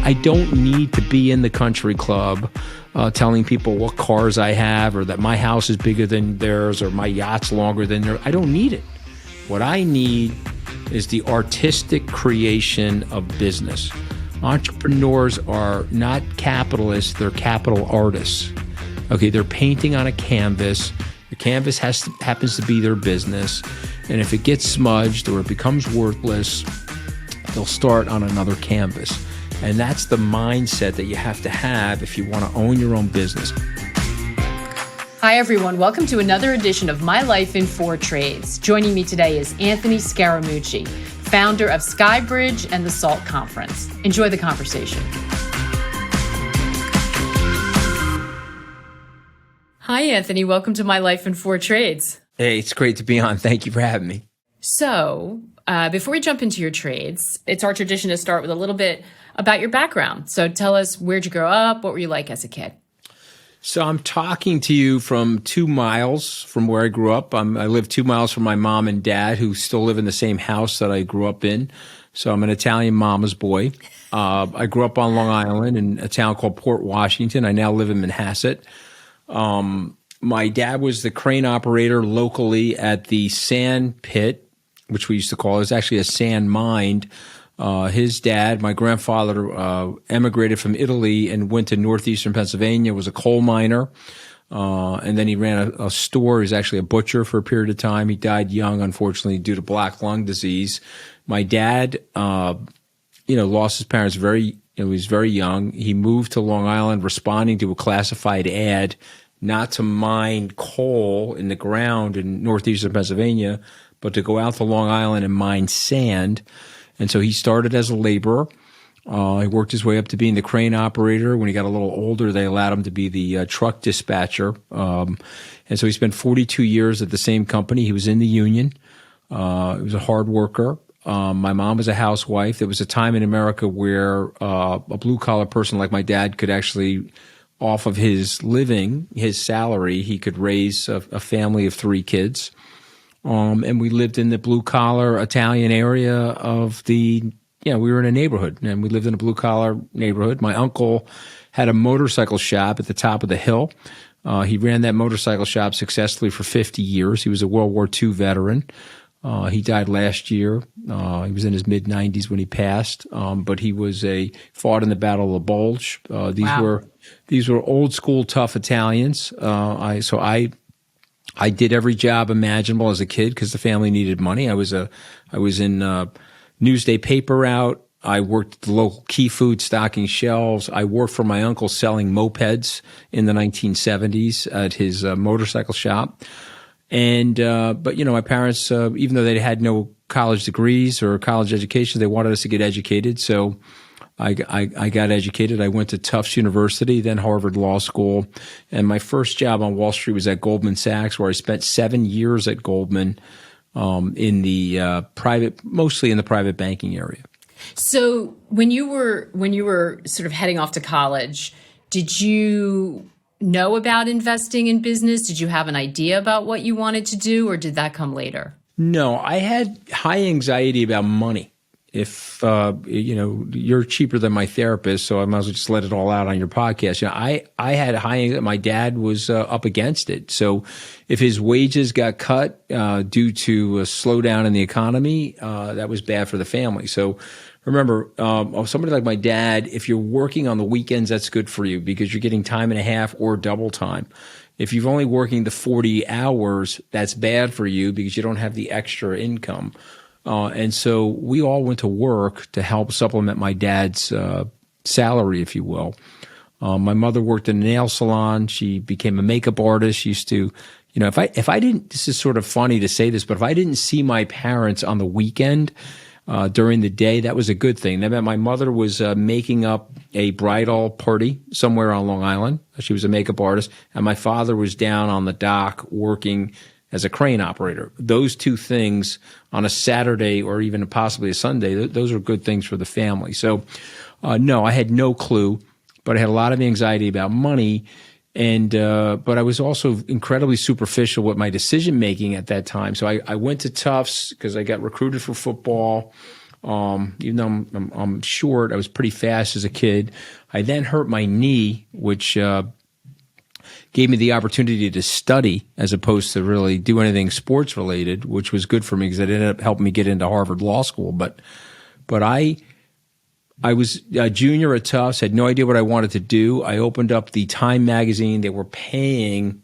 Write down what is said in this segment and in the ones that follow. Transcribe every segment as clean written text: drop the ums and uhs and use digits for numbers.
I don't need to be in the country club telling people what cars I have or that my house is bigger than theirs or my yacht's longer than theirs. I don't need it. What I need is the artistic creation of business. Entrepreneurs are not capitalists, they're capital artists. Okay, they're painting on a canvas. The canvas happens to be their business. And if it gets smudged or it becomes worthless, they'll start on another canvas. And that's the mindset that you have to have if you want to own your own business. Hi, everyone. Welcome to another edition of My Life in 4 Trades. Joining me today is Anthony Scaramucci, founder of SkyBridge and the SALT Conference. Enjoy the conversation. Hi, Anthony. Welcome to My Life in 4 Trades. Hey, it's great to be on. Thank you for having me. So, before we jump into your trades, it's our tradition to start with a little bit about your background. So tell us, where'd you grow up? What were you like as a kid? So I'm talking to you from 2 miles from where I grew up. I live 2 miles from my mom and dad, who still live in the same house that I grew up in. So I'm an Italian mama's boy. I grew up on Long Island in a town called Port Washington. I now live in Manhasset. My dad was the crane operator locally at the sand pit, which we used to call it. It was actually a sand mine. His dad, my grandfather, emigrated from Italy and went to northeastern Pennsylvania, was a coal miner. And then he ran a store. He was actually a butcher for a period of time. He died young, unfortunately, due to black lung disease. My dad, lost his parents he was very young. He moved to Long Island responding to a classified ad not to mine coal in the ground in northeastern Pennsylvania, but to go out to Long Island and mine sand. And so he started as a laborer. He worked his way up to being the crane operator. When he got a little older, they allowed him to be the truck dispatcher. And so he spent 42 years at the same company. He was in the union. He was a hard worker. My mom was a housewife. There was a time in America where a blue-collar person like my dad could actually, off of his living, his salary, he could raise a family of 3 kids. And we lived in the blue-collar Italian area of we were in a neighborhood, and we lived in a blue-collar neighborhood. My uncle had a motorcycle shop at the top of the hill. He ran that motorcycle shop successfully for 50 years. He was a World War II veteran. He died last year. He was in his mid-90s when he passed, but he fought in the Battle of the Bulge. These were old-school, tough Italians. I did every job imaginable as a kid because the family needed money. I was in Newsday paper route. I worked at the local Key Food stocking shelves. I worked for my uncle selling mopeds in the 1970s at his motorcycle shop. And but my parents, even though they had no college degrees or college education, they wanted us to get educated. So I got educated. I went to Tufts University, then Harvard Law School. And my first job on Wall Street was at Goldman Sachs, where I spent 7 years at Goldman in the mostly in the private banking area. So when you were sort of heading off to college, did you know about investing in business? Did you have an idea about what you wanted to do, or did that come later? No, I had high anxiety about money. If, you're cheaper than my therapist, so I might as well just let it all out on your podcast. I had my dad was up against it. So if his wages got cut due to a slowdown in the economy, that was bad for the family. So remember, somebody like my dad, if you're working on the weekends, that's good for you because you're getting time and a half or double time. If you're only working the 40 hours, that's bad for you because you don't have the extra income. And so we all went to work to help supplement my dad's salary, if you will. My mother worked in a nail salon. She became a makeup artist. She used to, if I didn't, this is sort of funny to say this, but if I didn't see my parents on the weekend during the day, that was a good thing. That meant my mother was making up a bridal party somewhere on Long Island. She was a makeup artist. And my father was down on the dock working as a crane operator. Those two things on a Saturday or even possibly a Sunday, those are good things for the family. So, no, I had no clue, but I had a lot of anxiety about money. And but I was also incredibly superficial with my decision making at that time. So I went to Tufts because I got recruited for football. Even though I'm short, I was pretty fast as a kid. I then hurt my knee, which gave me the opportunity to study as opposed to really do anything sports related, which was good for me because it ended up helping me get into Harvard Law School. But I was a junior at Tufts, had no idea what I wanted to do. I opened up the Time magazine. They were paying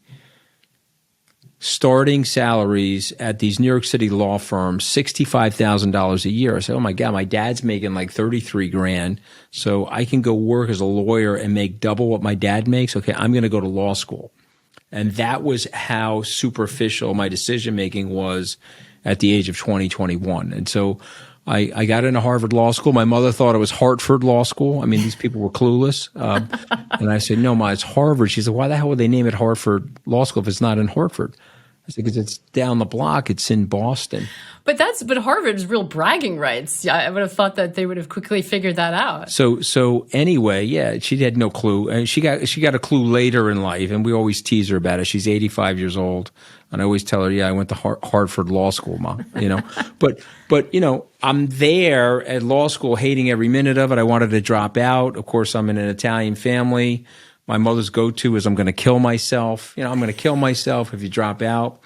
starting salaries at these New York City law firms, $65,000 a year. I said, oh my God, my dad's making like 33 grand. So I can go work as a lawyer and make double what my dad makes. Okay, I'm going to go to law school. And that was how superficial my decision making was at the age of 21. And so I got into Harvard Law School. My mother thought it was Hartford Law School. I mean, these people were clueless. And I said, no, Ma, it's Harvard. She said, why the hell would they name it Hartford Law School if it's not in Hartford? I said, because it's down the block. It's in Boston. But Harvard's real bragging rights. I would have thought that they would have quickly figured that out. So anyway, yeah, she had no clue. And she got a clue later in life. And we always tease her about it. She's 85 years old. And I always tell her, yeah, I went to Hartford Law School, Ma, But, I'm there at law school hating every minute of it. I wanted to drop out. Of course, I'm in an Italian family. My mother's go-to is I'm going to kill myself. I'm going to kill myself if you drop out.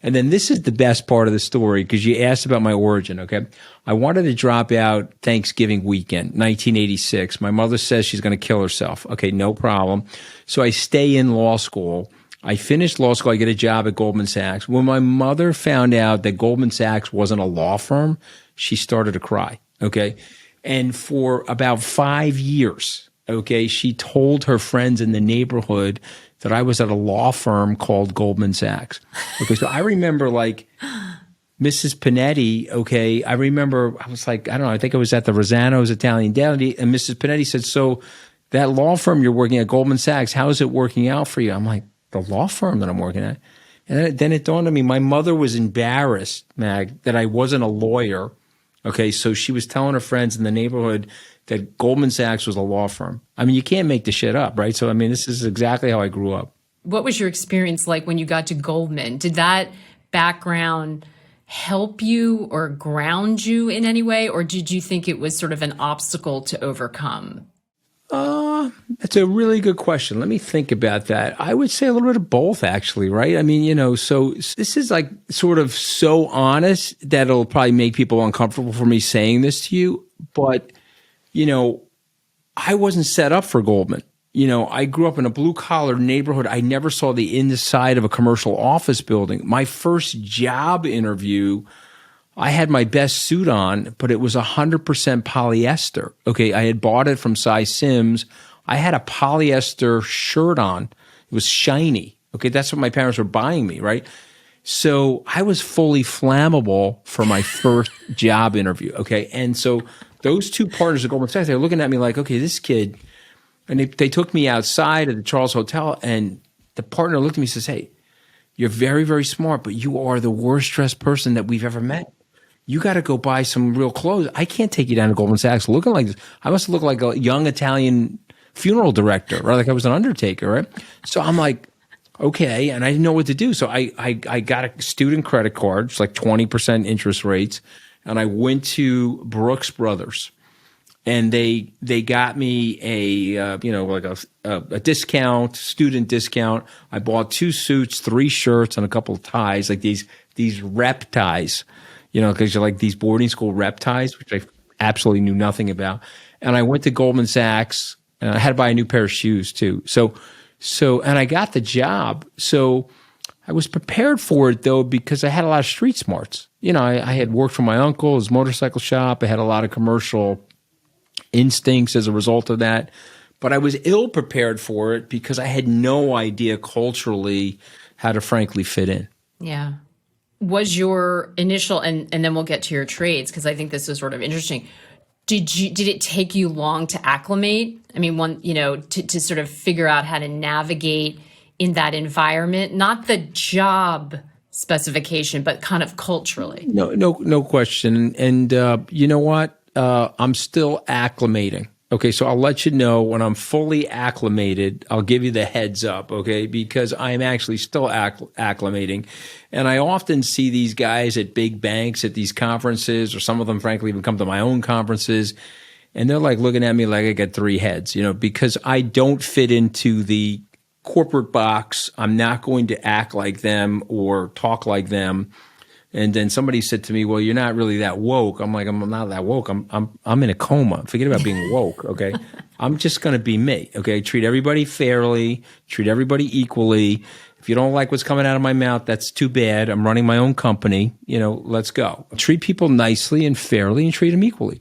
And then this is the best part of the story because you asked about my origin, okay? I wanted to drop out Thanksgiving weekend, 1986. My mother says she's going to kill herself. Okay, no problem. So I stay in law school. I finished law school. I get a job at Goldman Sachs. When my mother found out that Goldman Sachs wasn't a law firm, she started to cry, okay? And for about 5 years, okay, she told her friends in the neighborhood that I was at a law firm called Goldman Sachs. Okay, so I remember like Mrs. Panetti, okay, I remember I was like, I don't know, I think I was at the Rosano's Italian Deli, and Mrs. Panetti said, so that law firm you're working at, Goldman Sachs, how is it working out for you? I'm like, the law firm that I'm working at? And then it dawned on me, my mother was embarrassed, Mag, that I wasn't a lawyer. Okay, so she was telling her friends in the neighborhood that Goldman Sachs was a law firm. I mean, you can't make the shit up, right? So, I mean, this is exactly how I grew up. What was your experience like when you got to Goldman? Did that background help you or ground you in any way? Or did you think it was sort of an obstacle to overcome? That's a really good question. Let me think about that. I would say a little bit of both, actually, right? I mean, so this is like sort of so honest that it'll probably make people uncomfortable for me saying this to you. But, I wasn't set up for Goldman. I grew up in a blue collar neighborhood. I never saw the inside of a commercial office building. My first job interview, I had my best suit on, but it was 100% polyester. Okay, I had bought it from Cy Sims. I had a polyester shirt on. It was shiny. Okay, that's what my parents were buying me, right? So I was fully flammable for my first job interview. Okay, and so those two partners at Goldman Sachs, they were looking at me like, okay, this kid, and they took me outside at the Charles Hotel, and the partner looked at me and says, hey, you're very, very smart, but you are the worst dressed person that we've ever met. You got to go buy some real clothes. I can't take you down to Goldman Sachs looking like this. I must look like a young Italian funeral director, right? Like I was an undertaker, right? So I'm like, okay, and I didn't know what to do. So I got a student credit card, it's like 20% interest rates, and I went to Brooks Brothers, and they got me a discount, student discount. I bought 2 suits, 3 shirts, and a couple of ties, like these rep ties, because you're like these boarding school rep ties, which I absolutely knew nothing about. And I went to Goldman Sachs, and I had to buy a new pair of shoes too. So, and I got the job. So I was prepared for it though, because I had a lot of street smarts. I had worked for my uncle, his motorcycle shop. I had a lot of commercial instincts as a result of that. But I was ill prepared for it because I had no idea culturally how to frankly fit in. Yeah. Was your initial, and then we'll get to your trades, because I think this is sort of interesting. Did it take you long to acclimate? I mean, to sort of figure out how to navigate in that environment, not the job specification, but kind of culturally. No question. And you know what? I'm still acclimating. Okay, so I'll let you know when I'm fully acclimated. I'll give you the heads up, okay, because I'm actually still acclimating. And I often see these guys at big banks at these conferences, or some of them, frankly, even come to my own conferences. And they're like looking at me like I got three heads, because I don't fit into the corporate box. I'm not going to act like them or talk like them. And then somebody said to me, "Well, you're not really that woke." I'm like, "I'm not that woke. I'm in a coma. Forget about being woke, okay? I'm just going to be me, okay? Treat everybody fairly, treat everybody equally. If you don't like what's coming out of my mouth, that's too bad. I'm running my own company. Let's go. Treat people nicely and fairly and treat them equally."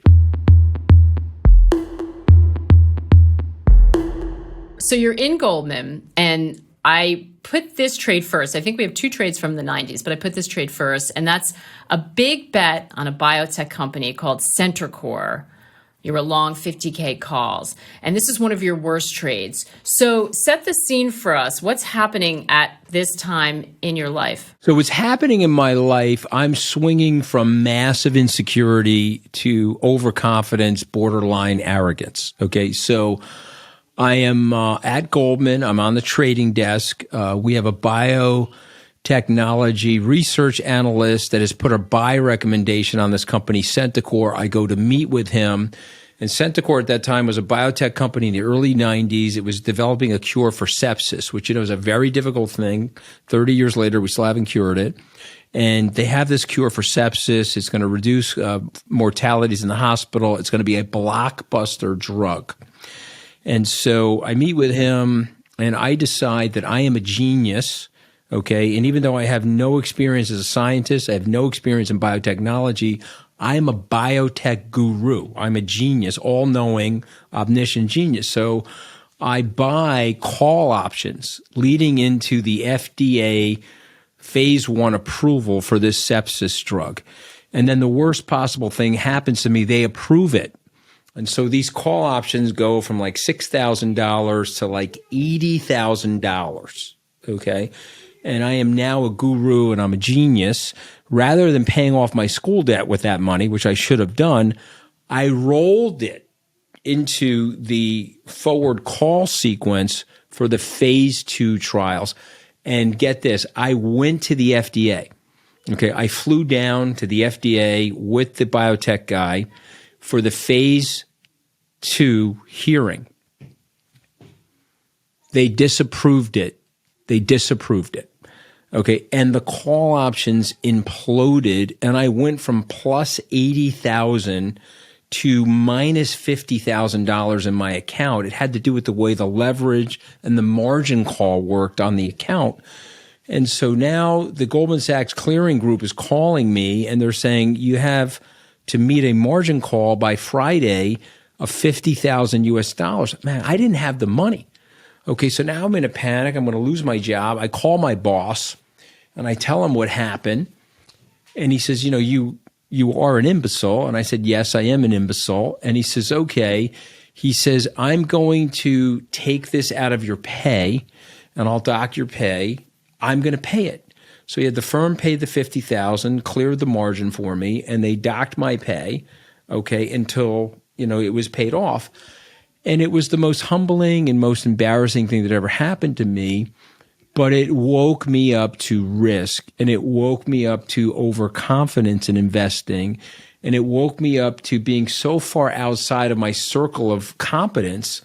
So you're in Goldman, and I put this trade first. I think we have two trades from the 90s, but I put this trade first, and that's a big bet on a biotech company called Cenacore. You were long 50K calls, and this is one of your worst trades. So set the scene for us. What's happening at this time in your life? So what's happening in my life, I'm swinging from massive insecurity to overconfidence, borderline arrogance. Okay, so I am at Goldman. I'm on the trading desk. We have a biotechnology research analyst that has put a buy recommendation on this company, Cenacore. I go to meet with him. And Cenacore at that time was a biotech company in the early 90s. It was developing a cure for sepsis, which, is a very difficult thing. 30 years later, we still haven't cured it. And they have this cure for sepsis. It's going to reduce mortalities in the hospital. It's going to be a blockbuster drug. And so I meet with him and I decide that I am a genius, okay? And even though I have no experience as a scientist, I have no experience in biotechnology, I am a biotech guru. I'm a genius, all-knowing, omniscient genius. So I buy call options leading into the FDA phase 1 approval for this sepsis drug. And then the worst possible thing happens to me. They approve it. And so these call options go from like $6,000 to like $80,000, okay? And I am now a guru and I'm a genius. Rather than paying off my school debt with that money, which I should have done, I rolled it into the forward call sequence for the phase 2 trials. And get this, I went to the FDA. Okay, I flew down to the FDA with the biotech guy for the phase 2 hearing. They disapproved it. Okay, and the call options imploded, and I went from plus 80,000 to minus $50,000 in my account. It had to do with the way the leverage and the margin call worked on the account. And so now the Goldman Sachs clearing group is calling me, and they're saying you have to meet a margin call by Friday of $50,000 US. Man, I didn't have the money. Okay, so now I'm in a panic. I'm going to lose my job. I call my boss and I tell him what happened. And he says, you are an imbecile. And I said, yes, I am an imbecile. And he says, okay. He says, I'm going to take this out of your pay and I'll dock your pay. I'm going to pay it. So he had the firm pay the $50,000, cleared the margin for me, and they docked my pay, okay, until, it was paid off. And it was the most humbling and most embarrassing thing that ever happened to me, but it woke me up to risk, and it woke me up to overconfidence in investing, and it woke me up to being so far outside of my circle of competence.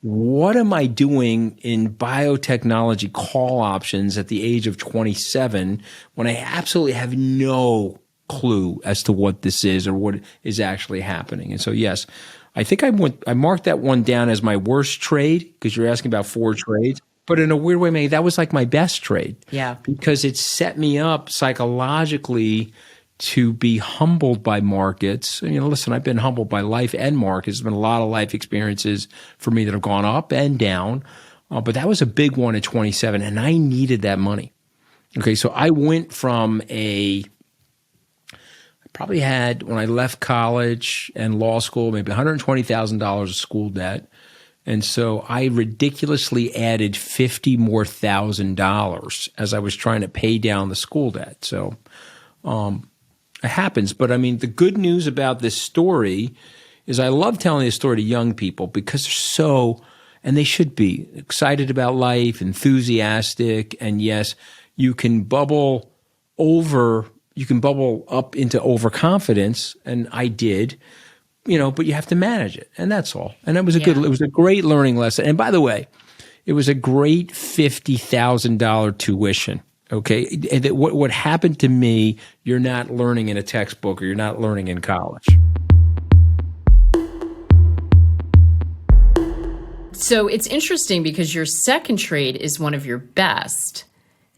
What am I doing in biotechnology call options at the age of 27 when I absolutely have no clue as to what this is or what is actually happening? And so, yes, I think I marked that one down as my worst trade because you're asking about 4 trades. But in a weird way, Maggie, that was like my best trade. Yeah. Because it set me up psychologically to be humbled by markets. Listen, I've been humbled by life and markets. There's been a lot of life experiences for me that have gone up and down. But that was a big one at 27, and I needed that money. Okay, so I went from probably had, when I left college and law school, maybe $120,000 of school debt. And so I ridiculously added $50,000 more as I was trying to pay down the school debt. So it happens. But the good news about this story is I love telling this story to young people because they're so, and they should be, excited about life, enthusiastic, and yes, you can bubble up into overconfidence, and I did, but you have to manage it, and that's all. And it was it was a great learning lesson. And by the way, it was a great $50,000 tuition. Okay, and what happened to me, you're not learning in a textbook, or you're not learning in college. So it's interesting because your second trade is one of your best,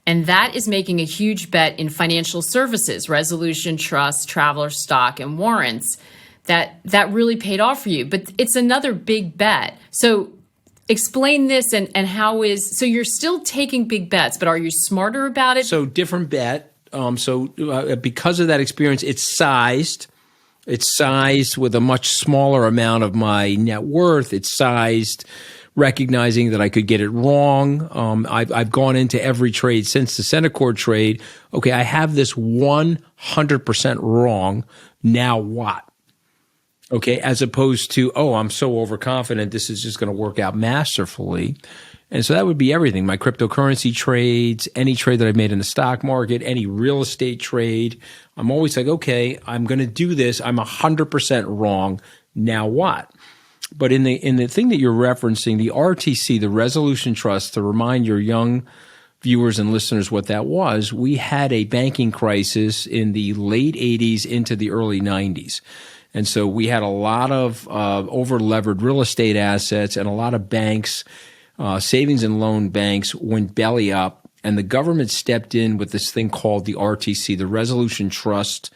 and that is making a huge bet in financial services, resolution, trust, traveler stock, and warrants. That really paid off for you, but it's another big bet. So explain this and so you're still taking big bets, but are you smarter about it? So different bet. Because of that experience, it's sized. It's sized with a much smaller amount of my net worth. It's sized recognizing that I could get it wrong. I've gone into every trade since the Cenacore trade. Okay, I have this 100% wrong. Now what? Okay, as opposed to, I'm so overconfident, this is just going to work out masterfully. And so that would be everything. My cryptocurrency trades, any trade that I've made in the stock market, any real estate trade. I'm always like, okay, I'm going to do this. I'm 100% wrong. Now what? But in the thing that you're referencing, the RTC, the Resolution Trust, to remind your young viewers and listeners what that was, we had a banking crisis in the late 80s into the early 90s. And so we had a lot of over-levered real estate assets, and a lot of banks, savings and loan banks, went belly up, and the government stepped in with this thing called the RTC, the Resolution Trust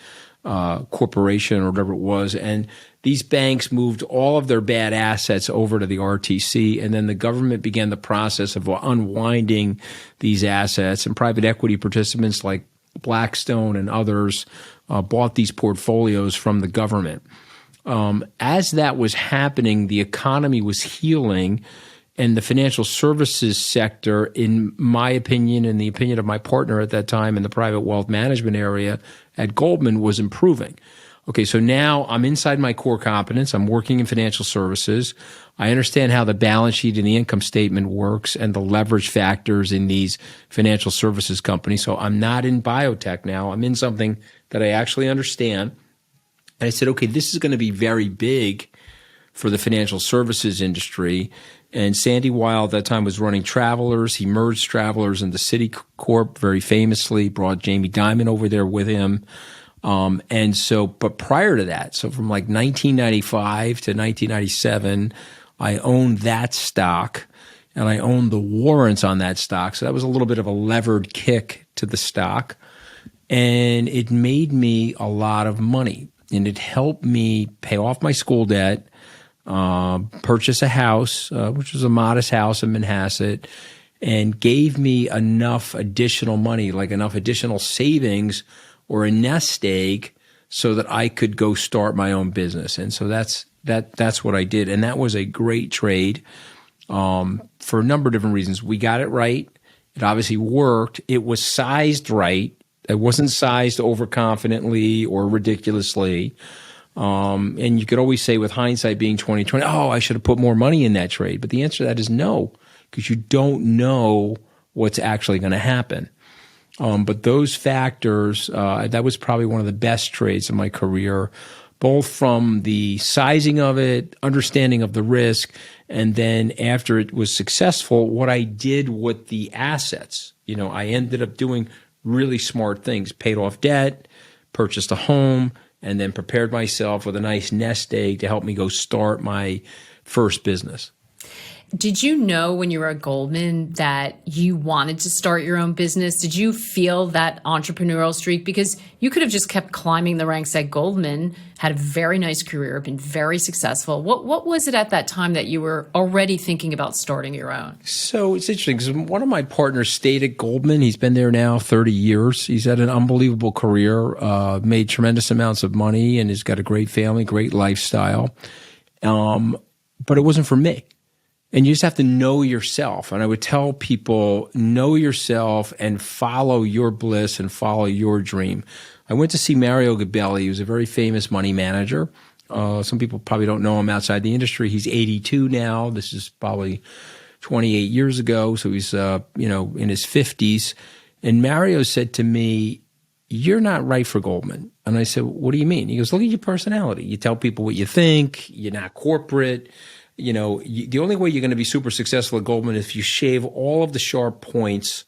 Corporation, or whatever it was. And these banks moved all of their bad assets over to the RTC, and then the government began the process of unwinding these assets, and private equity participants like Blackstone and others bought these portfolios from the government. As that was happening, the economy was healing, and the financial services sector, in my opinion and the opinion of my partner at that time in the private wealth management area at Goldman, was improving. Okay, so now I'm inside my core competence. I'm working in financial services. I understand how the balance sheet and the income statement works and the leverage factors in these financial services companies. So I'm not in biotech now. I'm in something that I actually understand. And I said, okay, this is going to be very big for the financial services industry. And Sandy Weil at that time was running Travelers. He merged Travelers into Citicorp very famously, brought Jamie Dimon over there with him. But prior to that, so from like 1995 to 1997, I owned that stock, and I owned the warrants on that stock. So that was a little bit of a levered kick to the stock, and it made me a lot of money, and it helped me pay off my school debt, purchase a house, which was a modest house in Manhasset, and gave me enough additional money, like enough additional savings or a nest egg, so that I could go start my own business. And so that's what I did. And that was a great trade for a number of different reasons. We got it right. It obviously worked. It was sized right. It wasn't sized overconfidently or ridiculously. And you could always say, with hindsight being 20/20, I should have put more money in that trade. But the answer to that is no, because you don't know what's actually going to happen. But those factors, that was probably one of the best trades in my career, both from the sizing of it, understanding of the risk, and then after it was successful, what I did with the assets. I ended up doing really smart things, paid off debt, purchased a home, and then prepared myself with a nice nest egg to help me go start my first business. Did you know when you were at Goldman that you wanted to start your own business? Did you feel that entrepreneurial streak? Because you could have just kept climbing the ranks at Goldman, had a very nice career, been very successful. What was it at that time that you were already thinking about starting your own? So it's interesting because one of my partners stayed at Goldman. He's been there now 30 years. He's had an unbelievable career, made tremendous amounts of money, and has got a great family, great lifestyle. But it wasn't for me. And you just have to know yourself. And I would tell people, know yourself and follow your bliss and follow your dream. I went to see Mario Gabelli, who's a very famous money manager. Some people probably don't know him outside the industry. He's 82 now. This is probably 28 years ago. So he's, in his 50s. And Mario said to me, "You're not right for Goldman." And I said, "What do you mean?" He goes, "Look at your personality. You tell people what you think. You're not corporate. The only way you're going to be super successful at Goldman is if you shave all of the sharp points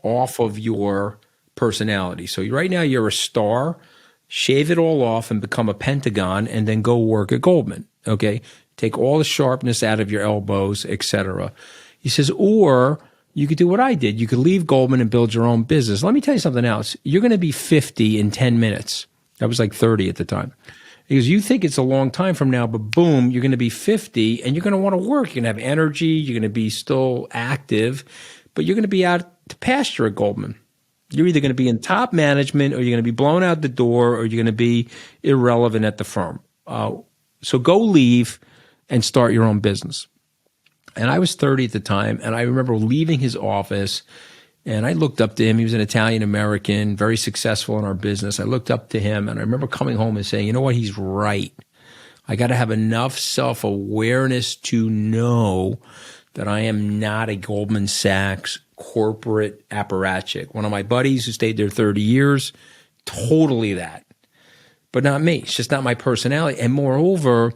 off of your personality. So right now you're a star. Shave it all off and become a pentagon and then go work at Goldman, okay? Take all the sharpness out of your elbows, etc." He says, "Or you could do what I did. You could leave Goldman and build your own business." Let me tell you something else. You're going to be 50 in 10 minutes. I was like 30 at the time. He goes, "You think it's a long time from now, but boom, you're going to be 50 and you're going to want to work. You're going to have energy. You're going to be still active, but you're going to be out to pasture at Goldman. You're either going to be in top management or you're going to be blown out the door or you're going to be irrelevant at the firm. So go leave and start your own business." And I was 30 at the time, and I remember leaving his office, and I looked up to him. He was an Italian-American, very successful in our business. I looked up to him, and I remember coming home and saying, "You know what? He's right. I got to have enough self-awareness to know that I am not a Goldman Sachs corporate apparatchik." One of my buddies who stayed there 30 years, totally that. But not me. It's just not my personality. And moreover,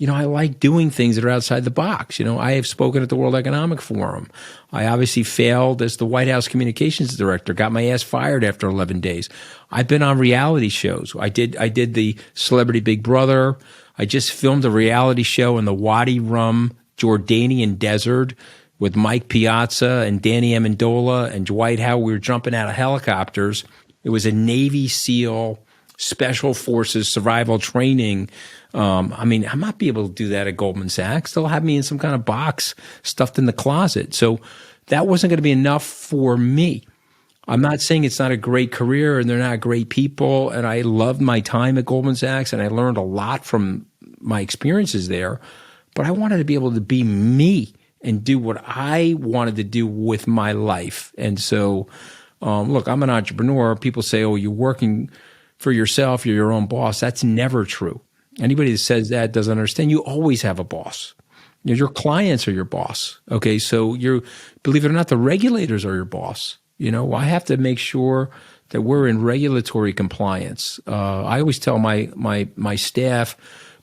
I like doing things that are outside the box. I have spoken at the World Economic Forum. I obviously failed as the White House communications director, got my ass fired after 11 days. I've been on reality shows. I did the Celebrity Big Brother. I just filmed a reality show in the Wadi Rum Jordanian desert with Mike Piazza and Danny Amendola and Dwight Howard. We were jumping out of helicopters. It was a Navy SEAL Special Forces survival training. I might be able to do that at Goldman Sachs. They'll have me in some kind of box stuffed in the closet. So that wasn't going to be enough for me. I'm not saying it's not a great career and they're not great people. And I loved my time at Goldman Sachs and I learned a lot from my experiences there. But I wanted to be able to be me and do what I wanted to do with my life. And so, look, I'm an entrepreneur. People say, "Oh, you're working for yourself. You're your own boss." That's never true. Anybody that says that doesn't understand. You always have a boss. Your clients are your boss. Okay, so believe it or not, the regulators are your boss. I have to make sure that we're in regulatory compliance. I always tell my staff,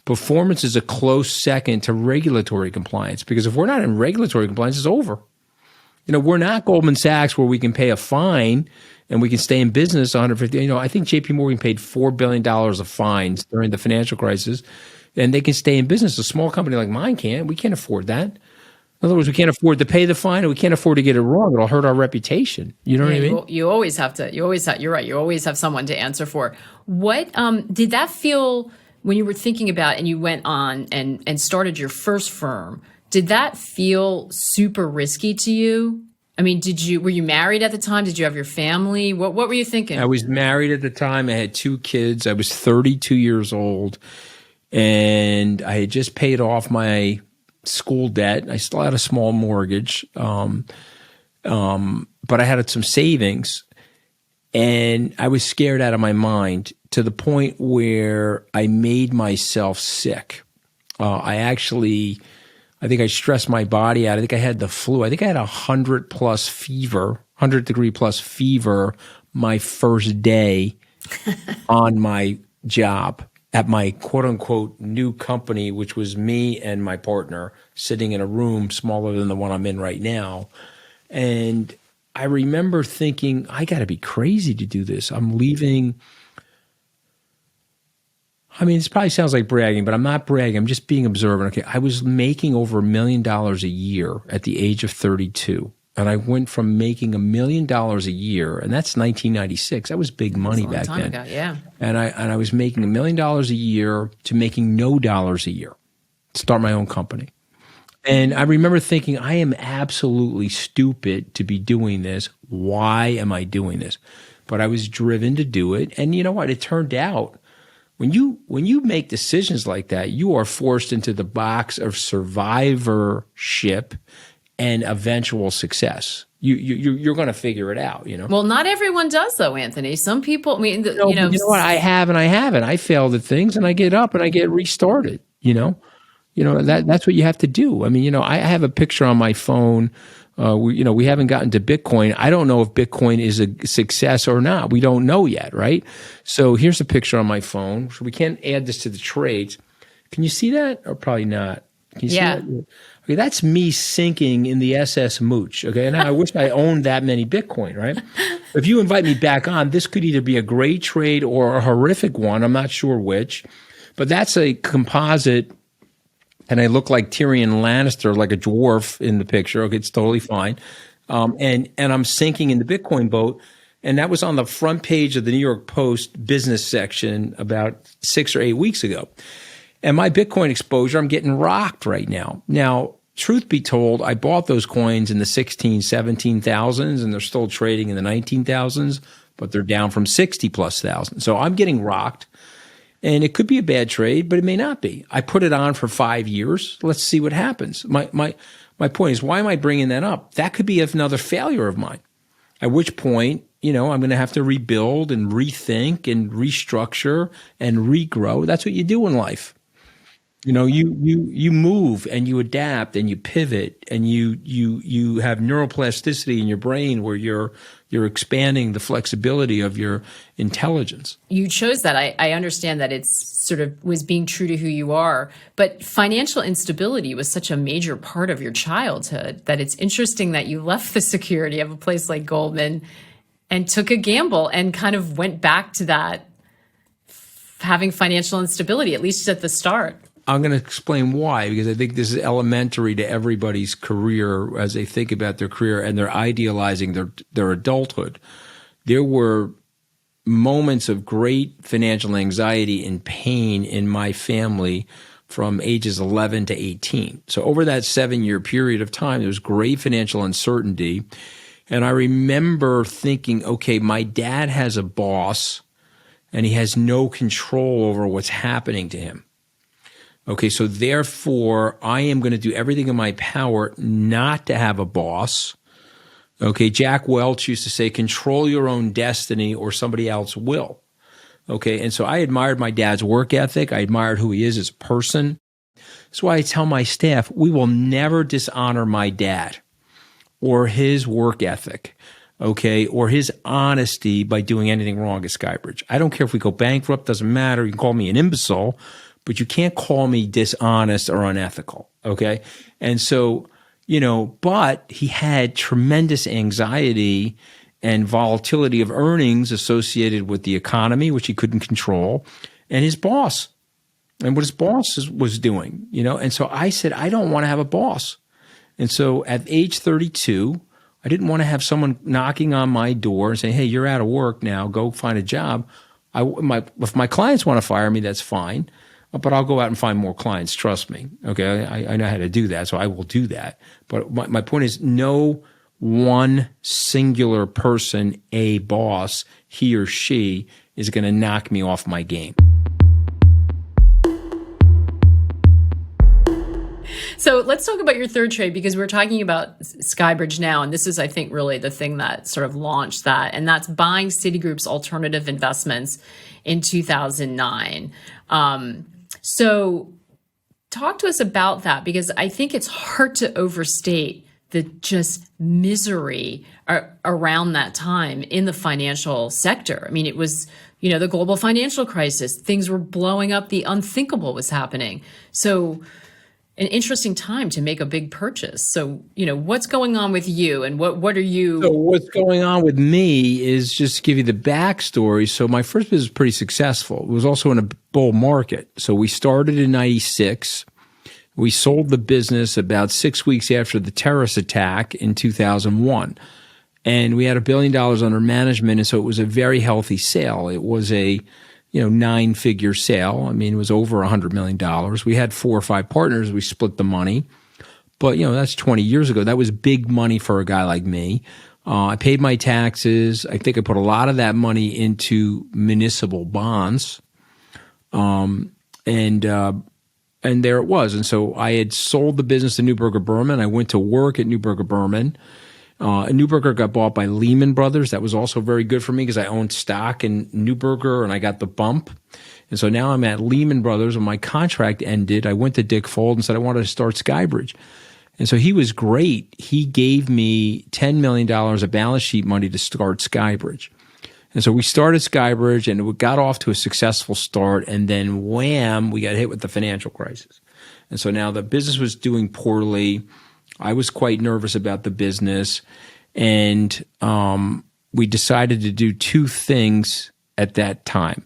performance is a close second to regulatory compliance, because if we're not in regulatory compliance, it's over. We're not Goldman Sachs where we can pay a fine and we can stay in business 150. I think JP Morgan paid $4 billion of fines during the financial crisis, and they can stay in business. A small company like mine can't. We can't afford that. In other words, we can't afford to pay the fine, and we can't afford to get it wrong. It'll hurt our reputation. You know what I mean? You're right. You always have someone to answer for. What did that feel when you were thinking about and you went on and started your first firm? Did that feel super risky to you? I mean, were you married at the time? Did you have your family? What were you thinking? I was married at the time. I had 2 kids. I was 32 years old, and I had just paid off my school debt. I still had a small mortgage, but I had some savings, and I was scared out of my mind to the point where I made myself sick. I think I stressed my body out. I think I had the flu. I think I had 100 degree plus fever my first day on my job at my quote unquote new company, which was me and my partner sitting in a room smaller than the one I'm in right now. And I remember thinking, I got to be crazy to do this. I'm leaving. This probably sounds like bragging, but I'm not bragging. I'm just being observant. Okay, I was making over $1 million a year at the age of 32. And I went from making $1 million a year, and that's 1996. That was big money back then. Ago, yeah. And I was making $1 million a year to making no dollars a year to start my own company. And I remember thinking, I am absolutely stupid to be doing this. Why am I doing this? But I was driven to do it. And you know what? It turned out when you make decisions like that, you are forced into the box of survivorship and eventual success. You're going to figure it out, Well, not everyone does, though, Anthony. Some people, I mean, No, but you know what? I have and I haven't. I failed at things and I get up and I get restarted, that's what you have to do. I mean, I have a picture on my phone. We haven't gotten to Bitcoin. I don't know if Bitcoin is a success or not. We don't know yet, right? So here's a picture on my phone. So we can't add this to the trades. Can you see that? Or probably not. Can you see that? Okay, that's me sinking in the SS Mooch. Okay, and I wish I owned that many Bitcoin, right? If you invite me back on, this could either be a great trade or a horrific one. I'm not sure which, but that's a composite. And I look like Tyrion Lannister, like a dwarf in the picture. Okay, it's totally fine. And I'm sinking in the Bitcoin boat. And that was on the front page of the New York Post business section about 6 or 8 weeks ago. And my Bitcoin exposure, I'm getting rocked right now. Now, truth be told, I bought those coins in the 16, 17,000s, and they're still trading in the 19,000s, but they're down from 60 plus thousand. So I'm getting rocked. And it could be a bad trade, but it may not be. I put it on for 5 years. Let's see what happens. My point is, why am I bringing that up? That could be another failure of mine, at which point, I'm going to have to rebuild and rethink and restructure and regrow. That's what you do in life. You move and you adapt and you pivot and you have neuroplasticity in your brain where you're expanding the flexibility of your intelligence. You chose that. I understand that it's sort of was being true to who you are, but financial instability was such a major part of your childhood that it's interesting that you left the security of a place like Goldman and took a gamble and kind of went back to that having financial instability, at least at the start. I'm going to explain why, because I think this is elementary to everybody's career as they think about their career and they're idealizing their adulthood. There were moments of great financial anxiety and pain in my family from ages 11 to 18. So over that 7-year period of time, there was great financial uncertainty. And I remember thinking, okay, my dad has a boss and he has no control over what's happening to him. Okay, so therefore, I am going to do everything in my power not to have a boss. Okay, Jack Welch used to say, control your own destiny or somebody else will. Okay, and so I admired my dad's work ethic. I admired who he is as a person. That's why I tell my staff, we will never dishonor my dad or his work ethic, okay, or his honesty by doing anything wrong at SkyBridge. I don't care if we go bankrupt, doesn't matter. You can call me an imbecile, but you can't call me dishonest or unethical, okay? And so, but he had tremendous anxiety and volatility of earnings associated with the economy, which he couldn't control, and his boss, and what his boss was doing, And so I said, I don't want to have a boss. And so at age 32, I didn't want to have someone knocking on my door and saying, hey, you're out of work now, go find a job. If my clients want to fire me, that's fine. But I'll go out and find more clients. Trust me. Okay. I know how to do that. So I will do that. But my point is no one singular person, a boss, he or she is going to knock me off my game. So let's talk about your third trade because we're talking about SkyBridge now. And this is, I think, really the thing that sort of launched that. And that's buying Citigroup's alternative investments in 2009. So talk to us about that, because I think it's hard to overstate the just misery around that time in the financial sector. I mean, it was, the global financial crisis. Things were blowing up. The unthinkable was happening. So an interesting time to make a big purchase. So, what's going on with you and what are you? So what's going on with me is just to give you the backstory. So my first business was pretty successful. It was also in a bull market. So we started in 96. We sold the business about 6 weeks after the terrorist attack in 2001. And we had $1 billion under management. And so it was a very healthy sale. It was a 9-figure sale. I mean, it was over $100 million. We had 4 or 5 partners. We split the money. But, that's 20 years ago. That was big money for a guy like me. I paid my taxes. I think I put a lot of that money into municipal bonds. And there it was. And so I had sold the business to Neuberger Berman. I went to work at Neuberger Berman. Neuberger got bought by Lehman Brothers. That was also very good for me because I owned stock in Neuberger and I got the bump. And so now I'm at Lehman Brothers. When my contract ended, I went to Dick Fold and said I wanted to start SkyBridge. And so he was great. He gave me $10 million of balance sheet money to start SkyBridge. And so we started SkyBridge and it got off to a successful start. And then wham, we got hit with the financial crisis. And so now the business was doing poorly. I was quite nervous about the business. And we decided to do two things at that time.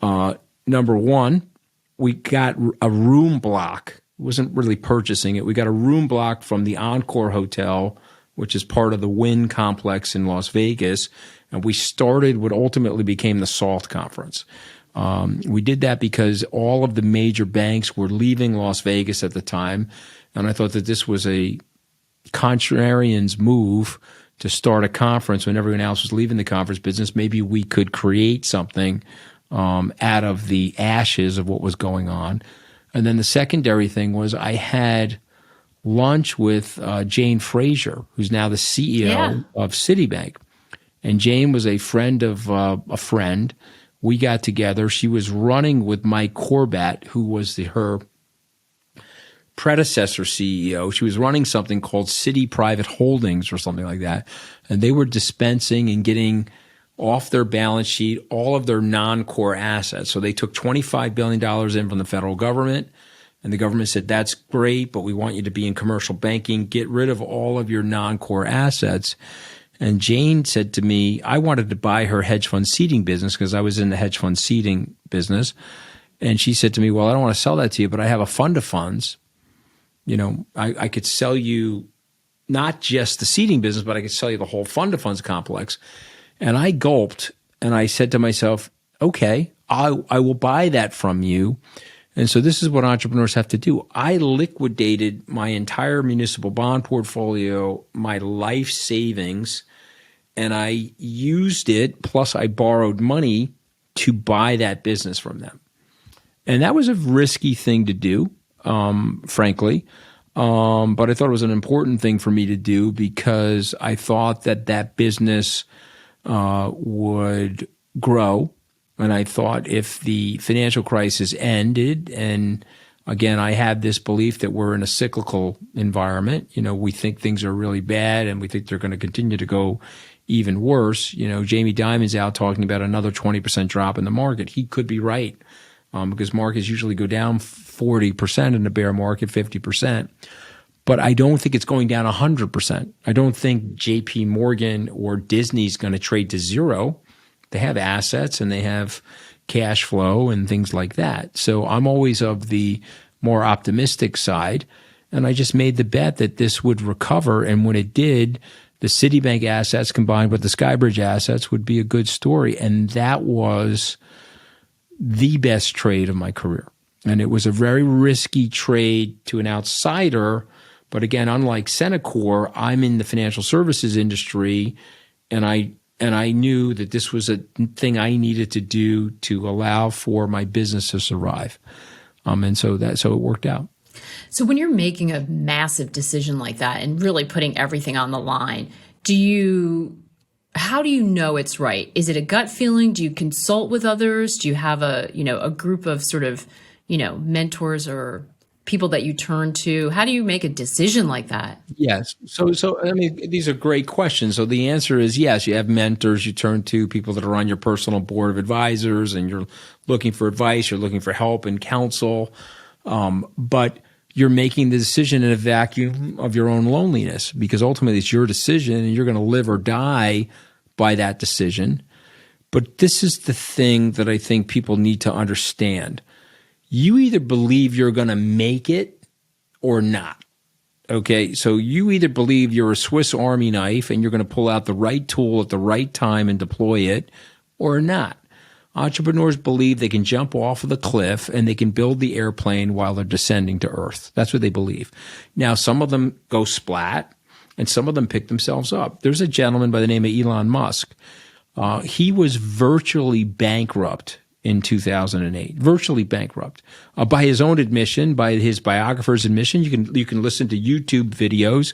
Number one, we got a room block. It wasn't really purchasing it. We got a room block from the Encore Hotel, which is part of the Wynn complex in Las Vegas. And we started what ultimately became the SALT conference. We did that because all of the major banks were leaving Las Vegas at the time. And I thought that this was a contrarian's move to start a conference when everyone else was leaving the conference business. Maybe we could create something out of the ashes of what was going on. And then the secondary thing was I had lunch with Jane Fraser, who's now the CEO of Citibank. And Jane was a friend of a friend. We got together. She was running with Mike Corbat, who was her predecessor CEO. She was running something called Citi Private Holdings or something like that. And they were dispensing and getting off their balance sheet all of their non-core assets. So they took $25 billion in from the federal government. And the government said, that's great, but we want you to be in commercial banking. Get rid of all of your non-core assets. And Jane said to me, I wanted to buy her hedge fund seeding business because I was in the hedge fund seeding business. And she said to me, well, I don't want to sell that to you, but I have a fund of funds. You know, I could sell you not just the seeding business, but I could sell you the whole fund of funds complex. And I gulped and I said to myself, okay, I will buy that from you. And so this is what entrepreneurs have to do. I liquidated my entire municipal bond portfolio, my life savings, and I used it, plus I borrowed money to buy that business from them. And that was a risky thing to do, frankly. But I thought it was an important thing for me to do because I thought that business would grow. And I thought if the financial crisis ended, and again, I had this belief that we're in a cyclical environment. You know, we think things are really bad and we think they're going to continue to go even worse. You know, Jamie Dimon's out talking about another 20% drop in the market. He could be right because markets usually go down 40% in a bear market, 50%. But I don't think it's going down 100%. I don't think JP Morgan or Disney's going to trade to zero. They have assets and they have cash flow and things like that. So I'm always of the more optimistic side. And I just made the bet that this would recover. And when it did, the Citibank assets combined with the SkyBridge assets would be a good story. And that was the best trade of my career. And it was a very risky trade to an outsider. But again, unlike Cenacore, I'm in the financial services industry and I knew that this was a thing I needed to do to allow for my business to survive. And so it worked out. So when you're making a massive decision like that and really putting everything on the line, how do you know it's right? Is it a gut feeling? Do you consult with others? Do you have a group of sort of, mentors or people that you turn to? How do you make a decision like that? Yes. So I mean, these are great questions. So the answer is yes, you have mentors, you turn to people that are on your personal board of advisors and you're looking for advice, you're looking for help and counsel. But you're making the decision in a vacuum of your own loneliness because ultimately it's your decision and you're going to live or die by that decision. But this is the thing that I think people need to understand. You either believe you're going to make it or not. Okay, so you either believe you're a Swiss Army knife and you're going to pull out the right tool at the right time and deploy it or not. Entrepreneurs believe they can jump off of the cliff and they can build the airplane while they're descending to earth. That's what they believe. Now, some of them go splat and some of them pick themselves up. There's a gentleman by the name of Elon Musk. He was virtually bankrupt in 2008, virtually bankrupt. By his own admission, by his biographer's admission, you can listen to YouTube videos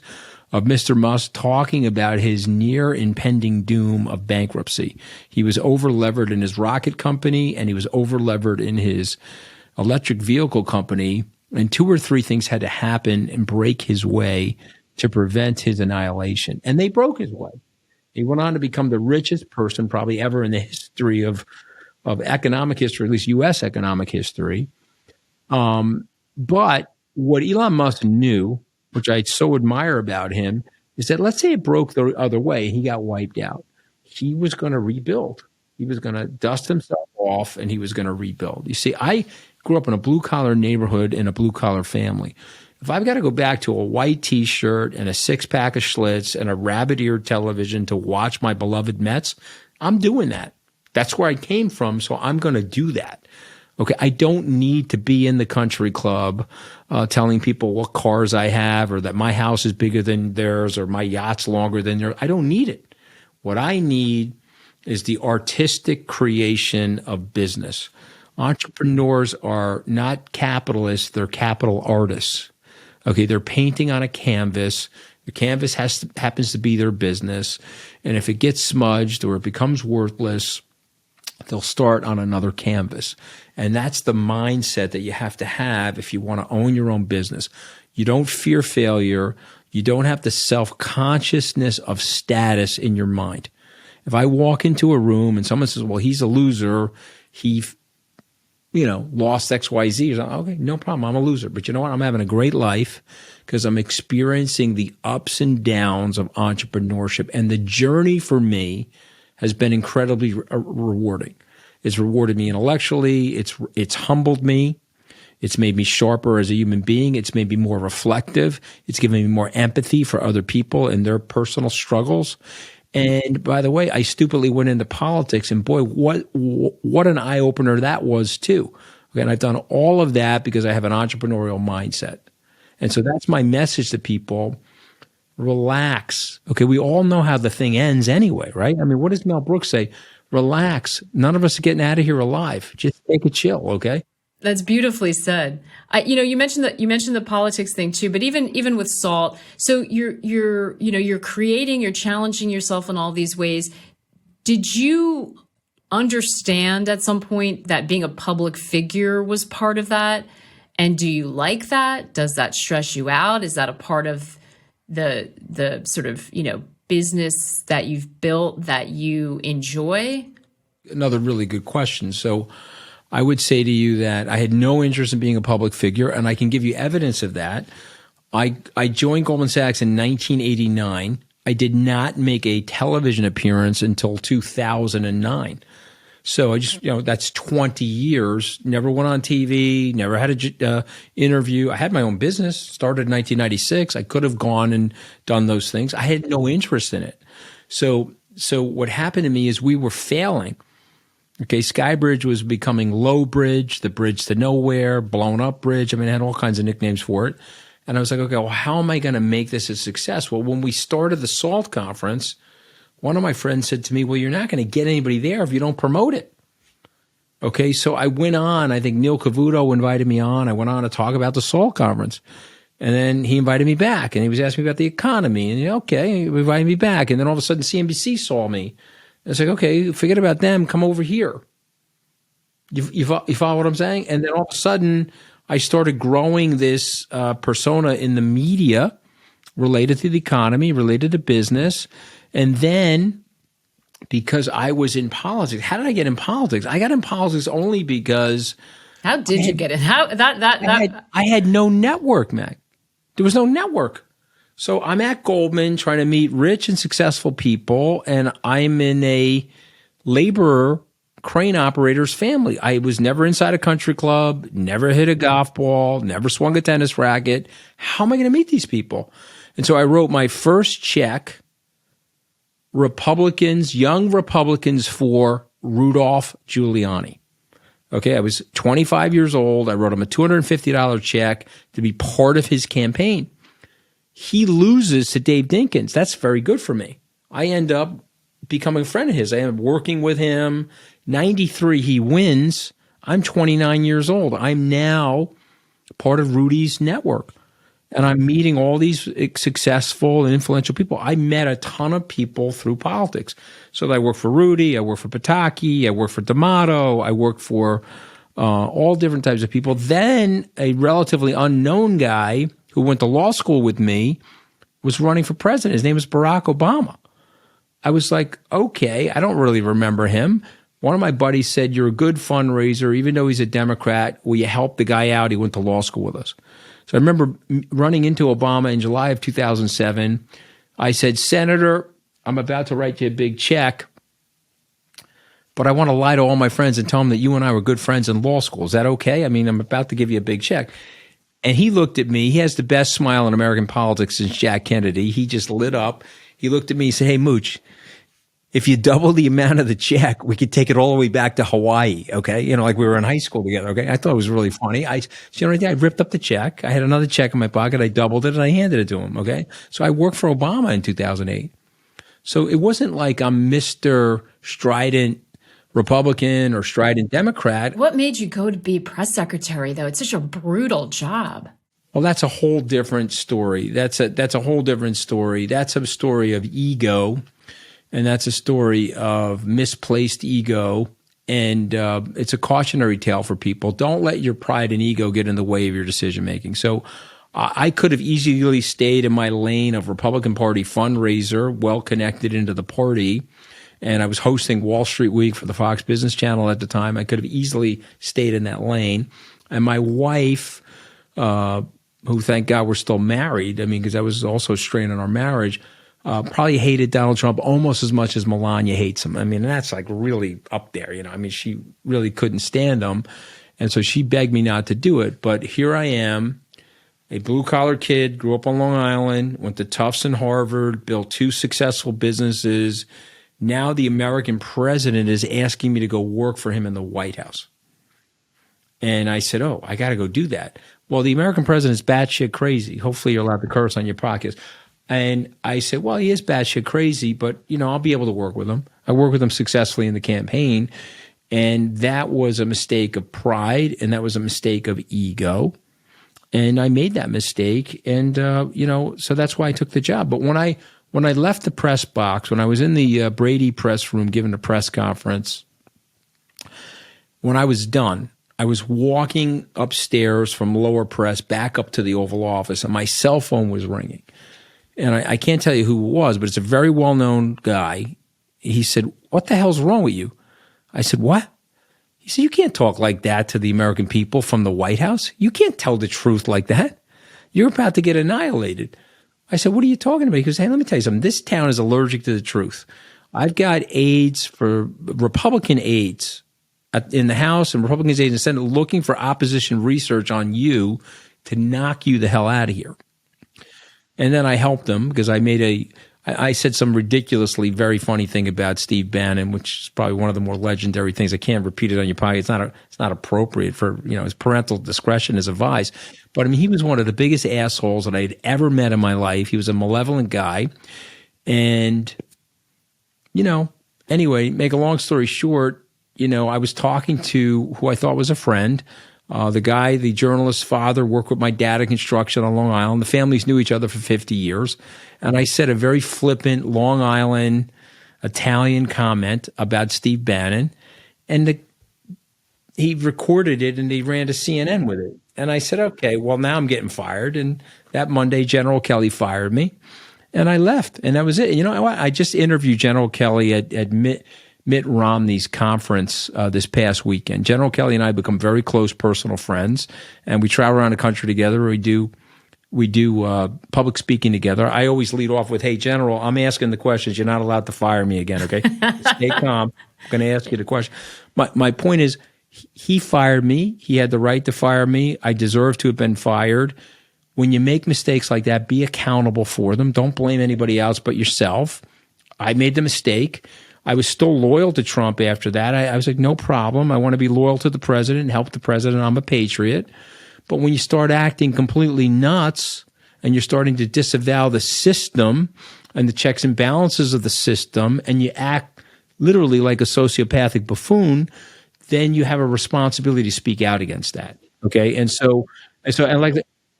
of Mr. Musk talking about his near impending doom of bankruptcy. He was over-levered in his rocket company, and he was over-levered in his electric vehicle company, and 2 or 3 things had to happen and break his way to prevent his annihilation. And they broke his way. He went on to become the richest person probably ever in the history of economic history, at least U.S. economic history. But what Elon Musk knew, which I so admire about him, is that let's say it broke the other way, he got wiped out. He was going to rebuild. He was going to dust himself off, and he was going to rebuild. You see, I grew up in a blue-collar neighborhood in a blue-collar family. If I've got to go back to a white T-shirt and a 6-pack of Schlitz and a rabbit-eared television to watch my beloved Mets, I'm doing that. That's where I came from, so I'm going to do that. Okay, I don't need to be in the country club telling people what cars I have or that my house is bigger than theirs or my yacht's longer than theirs. I don't need it. What I need is the artistic creation of business. Entrepreneurs are not capitalists, they're capital artists. Okay, they're painting on a canvas. The canvas happens to be their business. And if it gets smudged or it becomes worthless, they'll start on another canvas. And that's the mindset that you have to have if you want to own your own business. You don't fear failure. You don't have the self-consciousness of status in your mind. If I walk into a room and someone says, well, he's a loser, he lost XYZ. Okay, no problem. I'm a loser. But you know what? I'm having a great life because I'm experiencing the ups and downs of entrepreneurship. And the journey for me has been incredibly rewarding. It's rewarded me intellectually. It's humbled me. It's made me sharper as a human being. It's made me more reflective. It's given me more empathy for other people and their personal struggles. And by the way, I stupidly went into politics, and boy, what an eye opener that was too. Okay, and I've done all of that because I have an entrepreneurial mindset. And so that's my message to people. Relax. Okay, we all know how the thing ends anyway, right? I mean, what does Mel Brooks say? Relax. None of us are getting out of here alive. Just take a chill, okay? That's beautifully said. You mentioned the politics thing too, but even with Salt, so you're creating, you're challenging yourself in all these ways. Did you understand at some point that being a public figure was part of that? And do you like that? Does that stress you out? Is that a part of the sort of, business that you've built that you enjoy? Another really good question. So I would say to you that I had no interest in being a public figure, and I can give you evidence of that. I joined Goldman Sachs in 1989. I did not make a television appearance until 2009. So I just, that's 20 years, never went on TV, never had a interview. I had my own business, started in 1996. I could have gone and done those things. I had no interest in it. So what happened to me is we were failing. Okay, SkyBridge was becoming Low Bridge, the bridge to nowhere, blown up bridge. I mean, I had all kinds of nicknames for it. And I was like, okay, well, how am I going to make this a success? Well, when we started the SALT conference, one of my friends said to me, well, you're not going to get anybody there if you don't promote it. Okay, so I went on. I think Neil Cavuto invited me on. I went on to talk about the SALT conference. And then he invited me back, and he was asking me about the economy. And okay, he invited me back. And then all of a sudden, CNBC saw me. And it's like, okay, forget about them. Come over here. You follow what I'm saying? And then all of a sudden, I started growing this persona in the media related to the economy, related to business. And then because I was in politics, how did I get in politics? I got in politics only because how did you get in? How I had no network, Mac. There was no network. So I'm at Goldman trying to meet rich and successful people, and I'm in a laborer crane operator's family. I was never inside a country club, never hit a golf ball, never swung a tennis racket. How am I going to meet these people? And so I wrote my first check, young Republicans for Rudolph Giuliani. Okay, I was 25 years old. I wrote him a $250 check to be part of his campaign. He loses to Dave Dinkins. That's very good for me. I end up becoming a friend of his. I end up working with him. 93, he wins. I'm 29 years old. I'm now part of Rudy's network. And I'm meeting all these successful and influential people. I met a ton of people through politics. So I worked for Rudy, I worked for Pataki, I worked for D'Amato, I worked for all different types of people. Then a relatively unknown guy who went to law school with me was running for president. His name is Barack Obama. I was like, okay, I don't really remember him. One of my buddies said, you're a good fundraiser, even though he's a Democrat. Will you help the guy out? He went to law school with us. So I remember running into Obama in July of 2007. I said, Senator, I'm about to write you a big check, but I want to lie to all my friends and tell them that you and I were good friends in law school. Is that okay? I mean, I'm about to give you a big check. And he looked at me. He has the best smile in American politics since Jack Kennedy. He just lit up. He looked at me and said, hey, Mooch, if you double the amount of the check, we could take it all the way back to Hawaii, okay? You know, like we were in high school together, okay? I thought it was really funny. I ripped up the check. I had another check in my pocket. I doubled it, and I handed it to him, okay? So I worked for Obama in 2008. So it wasn't like I'm Mr. Strident Republican or strident Democrat. What made you go to be press secretary, though? It's such a brutal job. Well, that's a whole different story. That's a whole different story. That's a story of ego. And that's a story of misplaced ego. And it's a cautionary tale for people. Don't let your pride and ego get in the way of your decision making. So I could have easily stayed in my lane of Republican Party fundraiser, well connected into the party. And I was hosting Wall Street Week for the Fox Business Channel at the time. I could have easily stayed in that lane. And my wife, who thank God we're still married, I mean, because I was also straining our marriage, probably hated Donald Trump almost as much as Melania hates him. I mean, that's like really up there, you know. I mean, she really couldn't stand him. And so she begged me not to do it. But here I am, a blue-collar kid, grew up on Long Island, went to Tufts and Harvard, built 2 successful businesses. Now the American president is asking me to go work for him in the White House. And I said, oh, I got to go do that. Well, the American president is batshit crazy. Hopefully you're allowed to curse on your podcast. And I said, well, he is batshit crazy, but, you know, I'll be able to work with him. I worked with him successfully in the campaign. And that was a mistake of pride, and that was a mistake of ego. And I made that mistake. And, you know, so that's why I took the job. But when I left the press box, when I was in the Brady press room giving a press conference, when I was done, I was walking upstairs from lower press back up to the Oval Office, and my cell phone was ringing. And I can't tell you who it was, but it's a very well-known guy. He said, what the hell's wrong with you? I said, what? He said, you can't talk like that to the American people from the White House. You can't tell the truth like that. You're about to get annihilated. I said, what are you talking about? He goes, hey, let me tell you something. This town is allergic to the truth. I've got aides for Republican aides in the House and Republican aides in the Senate looking for opposition research on you to knock you the hell out of here. And then I helped them because I said some ridiculously very funny thing about Steve Bannon, which is probably one of the more legendary things. I can't repeat it on your podcast. It's not appropriate for, you know, his parental discretion is advised. But I mean, he was one of the biggest assholes that I had ever met in my life. He was a malevolent guy. And, you know, anyway, make a long story short, you know, I was talking to who I thought was a friend. The journalist's father, worked with my dad in construction on Long Island. The families knew each other for 50 years. And I said a very flippant Long Island Italian comment about Steve Bannon. And he recorded it and he ran to CNN with it. And I said, okay, well, now I'm getting fired. And that Monday, General Kelly fired me. And I left. And that was it. You know, I just interviewed General Kelly at Mitt Romney's conference this past weekend. General Kelly and I become very close personal friends, and we travel around the country together. We do public speaking together. I always lead off with, hey, General, I'm asking the questions. You're not allowed to fire me again, okay? Stay calm. I'm going to ask you the question. My point is, he fired me. He had the right to fire me. I deserve to have been fired. When you make mistakes like that, be accountable for them. Don't blame anybody else but yourself. I made the mistake. I was still loyal to Trump after that. I was like, no problem. I want to be loyal to the president and help the president. I'm a patriot. But when you start acting completely nuts and you're starting to disavow the system and the checks and balances of the system, and you act literally like a sociopathic buffoon, then you have a responsibility to speak out against that. Okay. And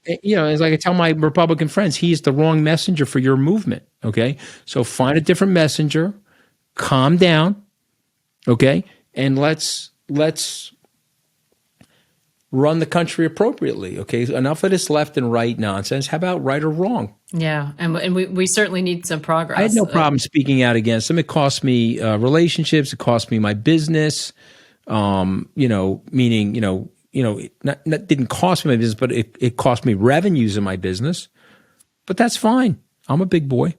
It's like I tell my Republican friends, he's the wrong messenger for your movement. Okay. So find a different messenger, calm down. Okay. And let's run the country appropriately. Okay. Enough of this left and right nonsense. How about right or wrong? Yeah. And we certainly need some progress. I had no problem speaking out against them. It cost me relationships. It cost me my business. Meaning, not didn't cost me my business, but it cost me revenues in my business. But that's fine. I'm a big boy.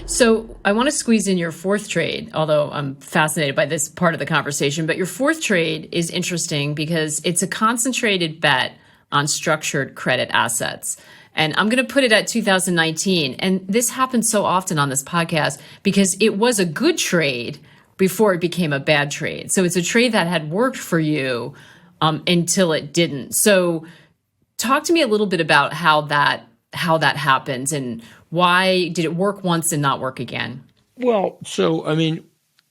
So I want to squeeze in your fourth trade, although I'm fascinated by this part of the conversation. But your fourth trade is interesting because it's a concentrated bet on structured credit assets. And I'm going to put it at 2019. And this happens so often on this podcast because it was a good trade before it became a bad trade. So it's a trade that had worked for you until it didn't. So talk to me a little bit about how that happens and why did it work once and not work again? Well, so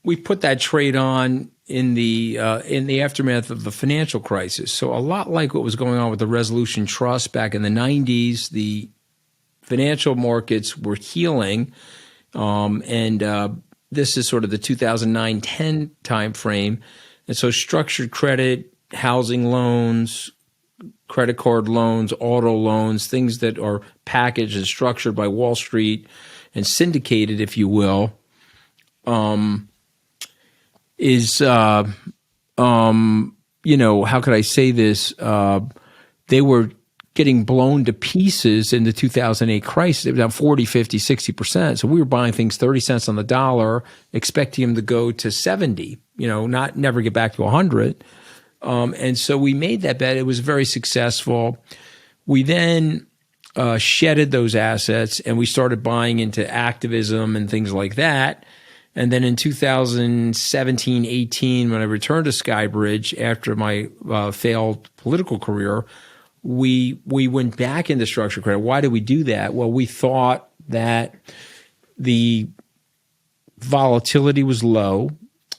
we put that trade on in the aftermath of the financial crisis. So a lot like what was going on with the Resolution Trust back in the 90s, the financial markets were healing, and this is sort of the 2009-10 timeframe. And so structured credit, housing loans, credit card loans, auto loans, things that are packaged and structured by Wall Street and syndicated, if you will, how could I say this? They were getting blown to pieces in the 2008 crisis. It was down 40, 50, 60%. So we were buying things 30 cents on the dollar, expecting them to go to 70, never get back to 100. And so we made that bet. It was very successful. We then shedded those assets and we started buying into activism and things like that. And then in 2017, 18, when I returned to SkyBridge after my failed political career, we went back into structured credit. Why did we do that? Well, we thought that the volatility was low,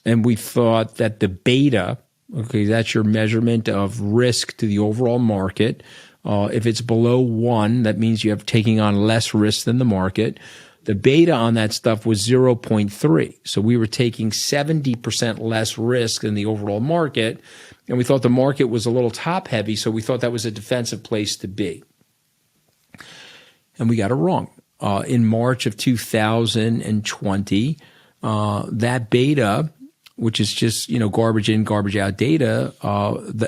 and we thought that the beta, okay, that's your measurement of risk to the overall market. If it's below 1, that means you have taking on less risk than the market. The beta on that stuff was 0.3. So we were taking 70% less risk than the overall market. And we thought the market was a little top heavy. So we thought that was a defensive place to be. And we got it wrong. In March of 2020, that beta, which is just, garbage in, garbage out data,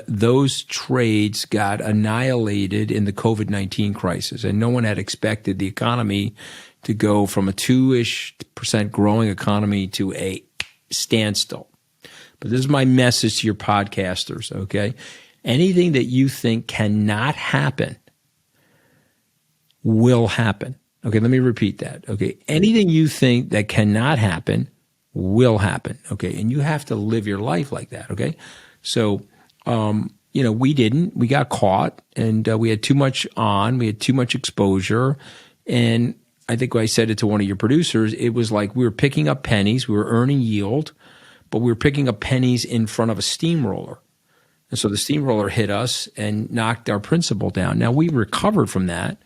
those trades got annihilated in the COVID-19 crisis. And no one had expected the economy to go from a 2-ish% growing economy to a standstill. But this is my message to your podcasters, okay? Anything that you think cannot happen will happen. Okay, let me repeat that, okay? Anything you think that cannot happen will happen, okay? And you have to live your life like that, okay? So, we didn't. We got caught, and we had too much on. We had too much exposure, and I think I said it to one of your producers. It was like we were picking up pennies. We were earning yield, but we were picking up pennies in front of a steamroller. And so the steamroller hit us and knocked our principal down. Now, we recovered from that,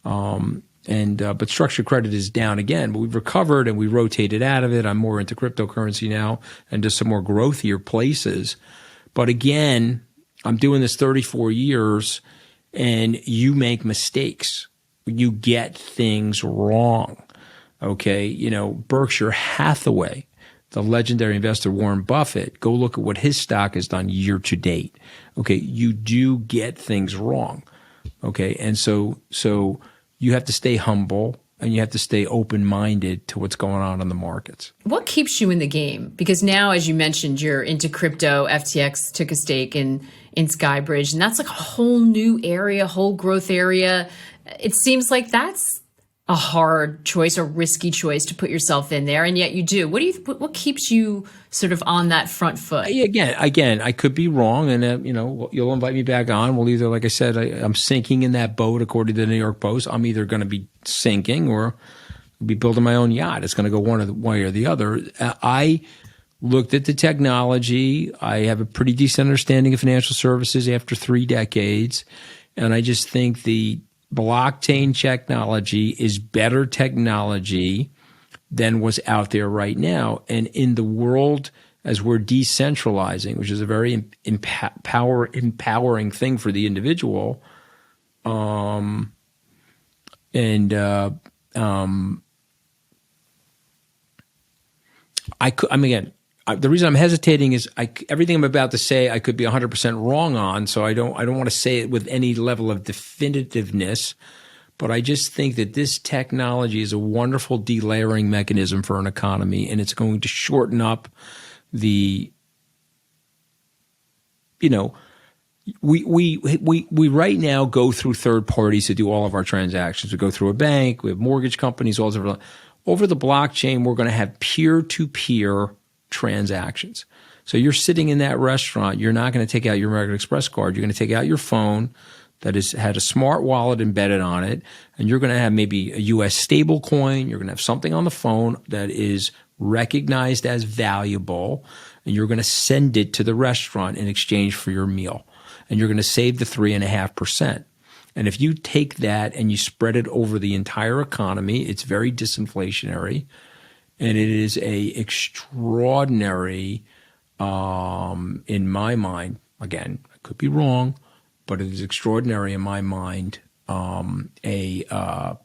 but structured credit is down again. But we've recovered and we rotated out of it. I'm more into cryptocurrency now and to some more growthier places. But again, I'm doing this 34 years, and you make mistakes. You get things wrong, okay? Berkshire Hathaway, the legendary investor Warren Buffett, go look at what his stock has done year to date, okay? You do get things wrong, okay? And so you have to stay humble and you have to stay open-minded to what's going on in the markets. What keeps you in the game? Because now, as you mentioned, you're into crypto. FTX took a stake in SkyBridge, and that's like a whole new area, whole growth area. It seems like that's a hard choice or risky choice to put yourself in there, and yet you do. What keeps you sort of on that front foot? Again, I could be wrong, and you'll invite me back on. We'll either, like I said, I'm sinking in that boat according to the New York Post. I'm either going to be sinking or be building my own yacht. It's going to go one way or the other. I looked at the technology. I have a pretty decent understanding of financial services after 3 decades. And I just think the blockchain technology is better technology than what's out there right now. And in the world, as we're decentralizing, which is a very empowering thing for the individual, the reason I'm hesitating is everything I'm about to say I could be 100% wrong on, so I don't want to say it with any level of definitiveness. But I just think that this technology is a wonderful delayering mechanism for an economy, and it's going to shorten up the, we right now go through third parties to do all of our transactions. We go through a bank, we have mortgage companies, all over. Over the blockchain, we're going to have peer-to-peer transactions. So you're sitting in that restaurant, you're not going to take out your American Express card. You're going to take out your phone that had a smart wallet embedded on it, and you're going to have maybe a U.S. stable coin. You're going to have something on the phone that is recognized as valuable, and you're going to send it to the restaurant in exchange for your meal. And you're going to save the 3.5%. And if you take that and you spread it over the entire economy, it's very disinflationary. And it is a extraordinary, in my mind, again, I could be wrong, but it is extraordinary in my mind, a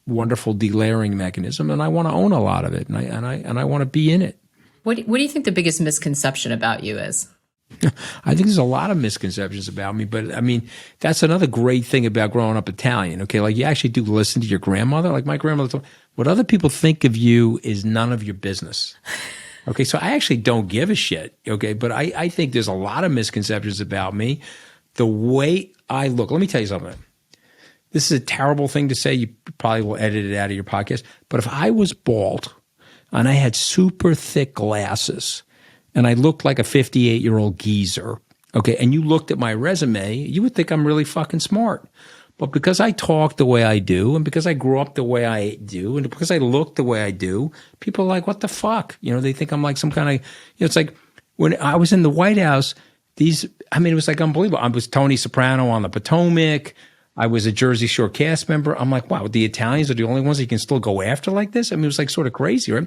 wonderful delayering mechanism. And I want to own a lot of it, and I want to be in it. What do you think the biggest misconception about you is? I think there's a lot of misconceptions about me, but I mean, that's another great thing about growing up Italian. Okay. Like you actually do listen to your grandmother. Like my grandmother told me, what other people think of you is none of your business. Okay. So I actually don't give a shit. Okay. But I think there's a lot of misconceptions about me. The way I look, let me tell you something. This is a terrible thing to say. You probably will edit it out of your podcast. But if I was bald and I had super thick glasses, and I looked like a 58-year-old geezer, okay, and you looked at my resume, you would think I'm really fucking smart. But because I talk the way I do, and because I grew up the way I do, and because I look the way I do, people are like, what the fuck? They think I'm like some kind of, it's like when I was in the White House, it was like unbelievable. I was Tony Soprano on the Potomac. I was a Jersey Shore cast member. I'm like, wow, the Italians are the only ones that you can still go after like this? It was like sort of crazy, right?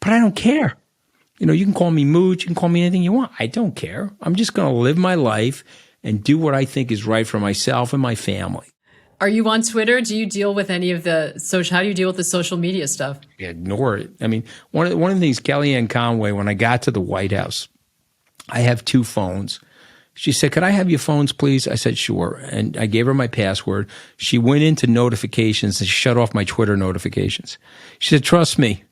But I don't care. You can call me Mooch, you can call me anything you want. I don't care. I'm just going to live my life and do what I think is right for myself and my family. Are you on Twitter? Do you deal with any of how do you deal with the social media stuff? Yeah, ignore it. I mean, one of the things, Kellyanne Conway, when I got to the White House, I have 2 phones. She said, could I have your phones, please? I said, sure. And I gave her my password. She went into notifications and shut off my Twitter notifications. She said, trust me,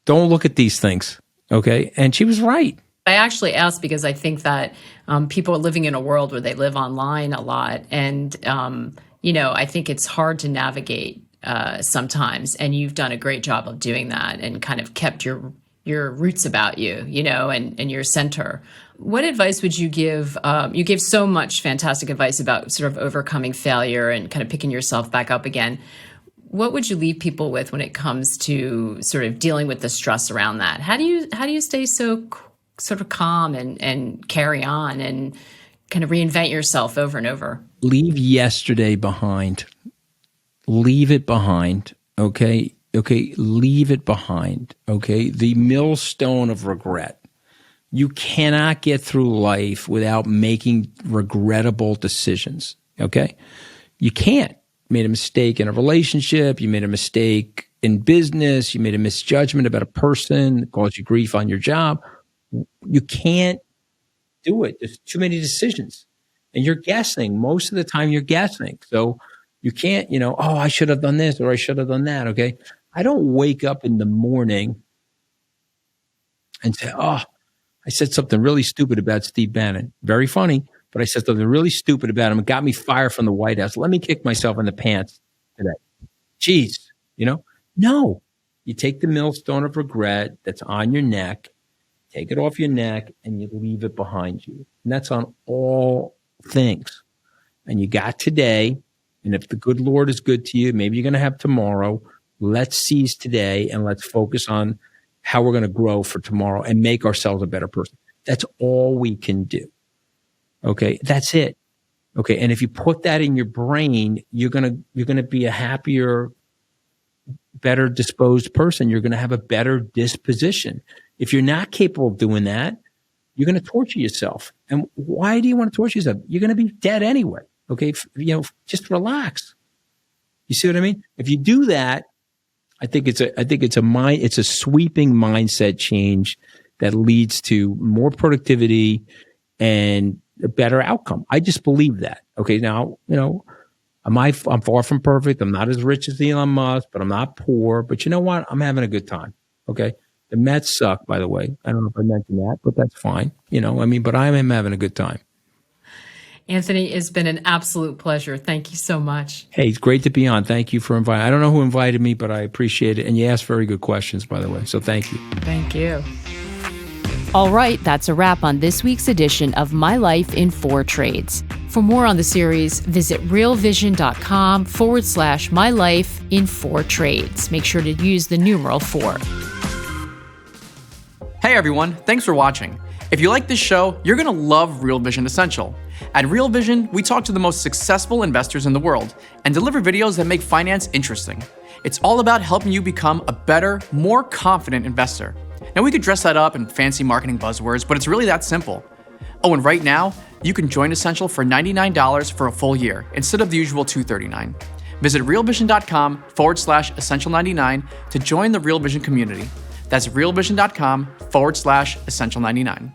don't look at these things. Okay. And she was right. I actually asked because I think that people are living in a world where they live online a lot. And, I think it's hard to navigate sometimes. And you've done a great job of doing that and kind of kept your roots about you, and your center. What advice would you give? You gave so much fantastic advice about sort of overcoming failure and kind of picking yourself back up again. What would you leave people with when it comes to sort of dealing with the stress around that? How do you stay so sort of calm and carry on and kind of reinvent yourself over and over? Leave yesterday behind. Leave it behind. Okay. Okay. Leave it behind. Okay. The millstone of regret. You cannot get through life without making regrettable decisions. Okay. You can't. Made a mistake in a relationship, you made a mistake in business, you made a misjudgment about a person that caused you grief on your job. You can't do it. There's too many decisions. And you're guessing. Most of the time you're guessing. So you can't, I should have done this or I should have done that, okay? I don't wake up in the morning and say, I said something really stupid about Steve Bannon. Very funny. But I said something really stupid about him. It got me fired from the White House. Let me kick myself in the pants today. Jeez, No. You take the millstone of regret that's on your neck, take it off your neck, and you leave it behind you. And that's on all things. And you got today, and if the good Lord is good to you, maybe you're going to have tomorrow. Let's seize today, and let's focus on how we're going to grow for tomorrow and make ourselves a better person. That's all we can do. Okay. That's it. Okay. And if you put that in your brain, you're going to be a happier, better disposed person. You're going to have a better disposition. If you're not capable of doing that, you're going to torture yourself. And why do you want to torture yourself? You're going to be dead anyway. Okay. Just relax. You see what I mean? If you do that, I think it's a sweeping mindset change that leads to more productivity and a better outcome. I just believe that. Okay. Now, I'm far from perfect. I'm not as rich as Elon Musk, but I'm not poor. But you know what? I'm having a good time. Okay. The Mets suck, by the way. I don't know if I mentioned that, but that's fine. But I am having a good time. Anthony, it's been an absolute pleasure. Thank you so much. Hey, it's great to be on. Thank you for inviting. I don't know who invited me, but I appreciate it. And you asked very good questions, by the way. So thank you. Thank you. All right, that's a wrap on this week's edition of My Life in 4 Trades. For more on the series, visit realvision.com/My Life in 4 Trades. Make sure to use the numeral 4. Hey everyone, thanks for watching. If you like this show, you're going to love Real Vision Essential. At Real Vision, we talk to the most successful investors in the world and deliver videos that make finance interesting. It's all about helping you become a better, more confident investor. Now, we could dress that up in fancy marketing buzzwords, but it's really that simple. Oh, and right now, you can join Essential for $99 for a full year instead of the usual $239. Visit realvision.com/essential99 to join the Real Vision community. That's realvision.com/essential99.